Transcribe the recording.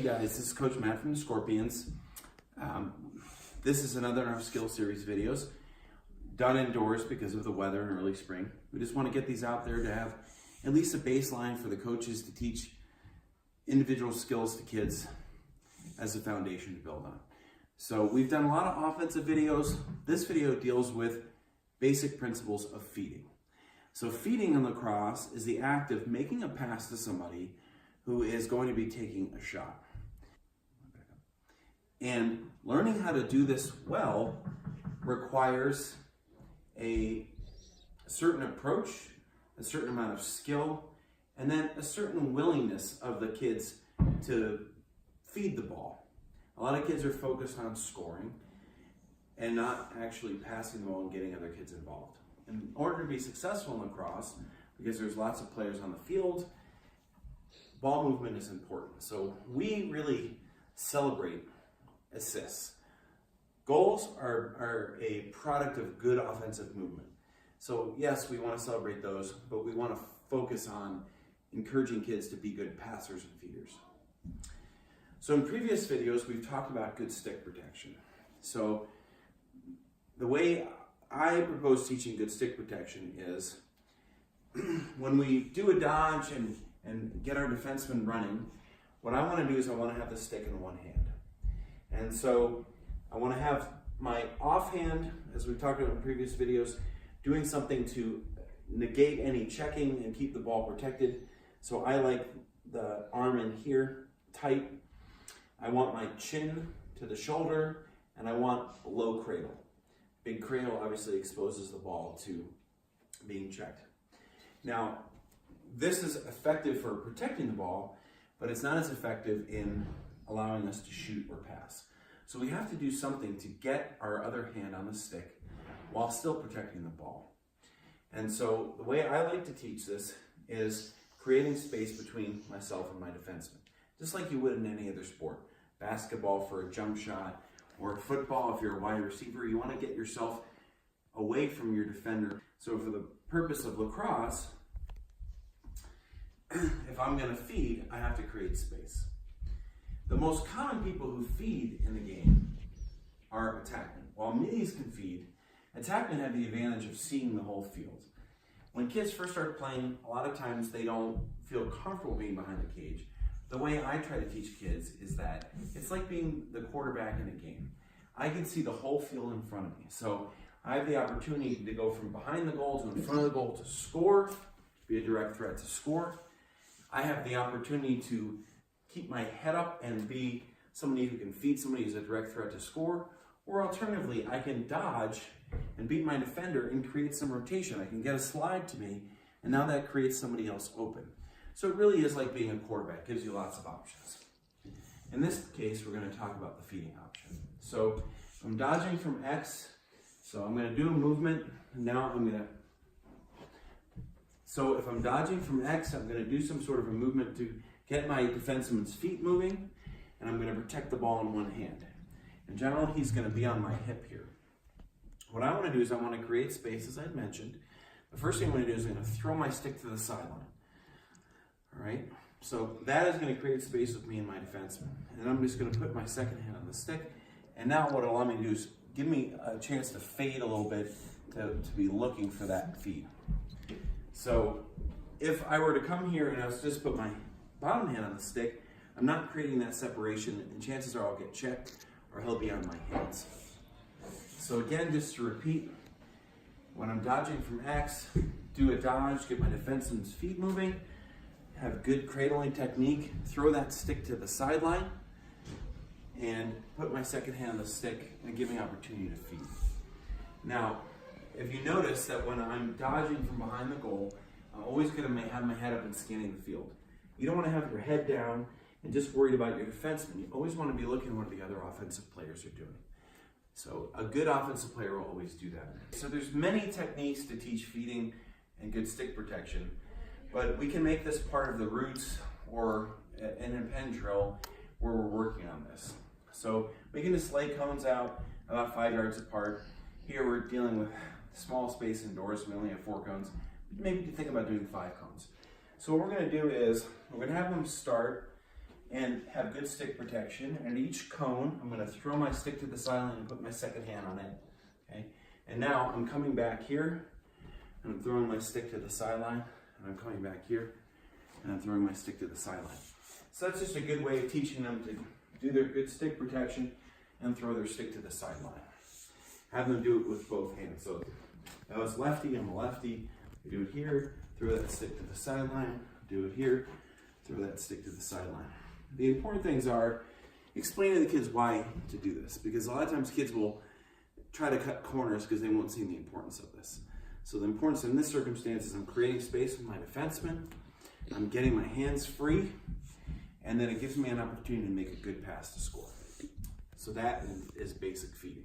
guys, this is Coach Matt from the Scorpions. This is another in our skill series videos, done indoors because of the weather in early spring. We just want to get these out there to have at least a baseline for the coaches to teach individual skills to kids as a foundation to build on. So we've done a lot of offensive videos. This video deals with basic principles of feeding. So feeding in lacrosse is the act of making a pass to somebody who is going to be taking a shot. And learning how to do this well requires a certain approach, a certain amount of skill, and then a certain willingness of the kids to feed the ball. A lot of kids are focused on scoring and not actually passing the ball and getting other kids involved. In order to be successful in lacrosse, because there's lots of players on the field, ball movement is important. So we really celebrate assists. Goals are a product of good offensive movement. So yes, we want to celebrate those, but we want to focus on encouraging kids to be good passers and feeders. So in previous videos, we've talked about good stick protection. So the way I propose teaching good stick protection is when we do a dodge and get our defenseman running, what I want to do is I want to have the stick in one hand. And so I want to have my offhand, as we've talked about in previous videos, doing something to negate any checking and keep the ball protected. So I like the arm in here tight. I want my chin to the shoulder, and I want a low cradle. Big cradle obviously exposes the ball to being checked. Now, this is effective for protecting the ball, but it's not as effective in allowing us to shoot or pass. So we have to do something to get our other hand on the stick while still protecting the ball. And so the way I like to teach this is creating space between myself and my defenseman, just like you would in any other sport. Basketball for a jump shot, or football if you're a wide receiver, you want to get yourself away from your defender. So for the purpose of lacrosse, if I'm going to feed, I have to create space. The most common people who feed in the game are attackmen. While middies can feed, attackmen have the advantage of seeing the whole field. When kids first start playing, a lot of times they don't feel comfortable being behind the cage. The way I try to teach kids is that it's like being the quarterback in a game. I can see the whole field in front of me. So I have the opportunity to go from behind the goal to in front of the goal to score, be a direct threat to score. I have the opportunity to keep my head up and be somebody who can feed somebody who's a direct threat to score. Or alternatively, I can dodge and beat my defender and create some rotation. I can get a slide to me, and now that creates somebody else open. So it really is like being a quarterback. It gives you lots of options. In this case, we're going to talk about the feeding option. So I'm dodging from X. So I'm going to do a movement. And now so if I'm dodging from X, I'm going to do some sort of a movement to get my defenseman's feet moving. And I'm going to protect the ball in one hand. In general, he's going to be on my hip here. What I want to do is I want to create space, as I mentioned. The first thing I'm going to do is I'm going to throw my stick to the sideline. All right, so that is going to create space with me and my defenseman. And I'm just going to put my second hand on the stick. And now what it'll allow me to do is give me a chance to fade a little bit to be looking for that feed. So if I were to come here and I was just put my bottom hand on the stick, I'm not creating that separation, and chances are I'll get checked or he'll be on my hands. So again, just to repeat, when I'm dodging from X, do a dodge, get my defenseman's feet moving, have good cradling technique, throw that stick to the sideline, and put my second hand on the stick and give me opportunity to feed. Now, if you notice that when I'm dodging from behind the goal, I'm always going to have my head up and scanning the field. You don't want to have your head down and just worried about your defenseman. You always want to be looking at what the other offensive players are doing. So a good offensive player will always do that. So there's many techniques to teach feeding and good stick protection, but we can make this part of the roots or in a pen drill where we're working on this. So we can just lay cones out about 5 yards apart. Here we're dealing with small space indoors, so we only have 4 cones. Maybe you think about doing 5 cones. So what we're going to do is we're going to have them start and have good stick protection. And each cone, I'm going to throw my stick to the sideline and put my second hand on it. Okay? And now I'm coming back here, and I'm throwing my stick to the sideline, and I'm coming back here, and I'm throwing my stick to the sideline. So that's just a good way of teaching them to do their good stick protection and throw their stick to the sideline. Have them do it with both hands. So if I was lefty, I'm a lefty. Do it here, throw that stick to the sideline. Do it here, throw that stick to the sideline. The important things are explaining to the kids why to do this, because a lot of times kids will try to cut corners because they won't see the importance of this. So the importance in this circumstance is I'm creating space with my defenseman, I'm getting my hands free, and then it gives me an opportunity to make a good pass to score. So that is basic feeding.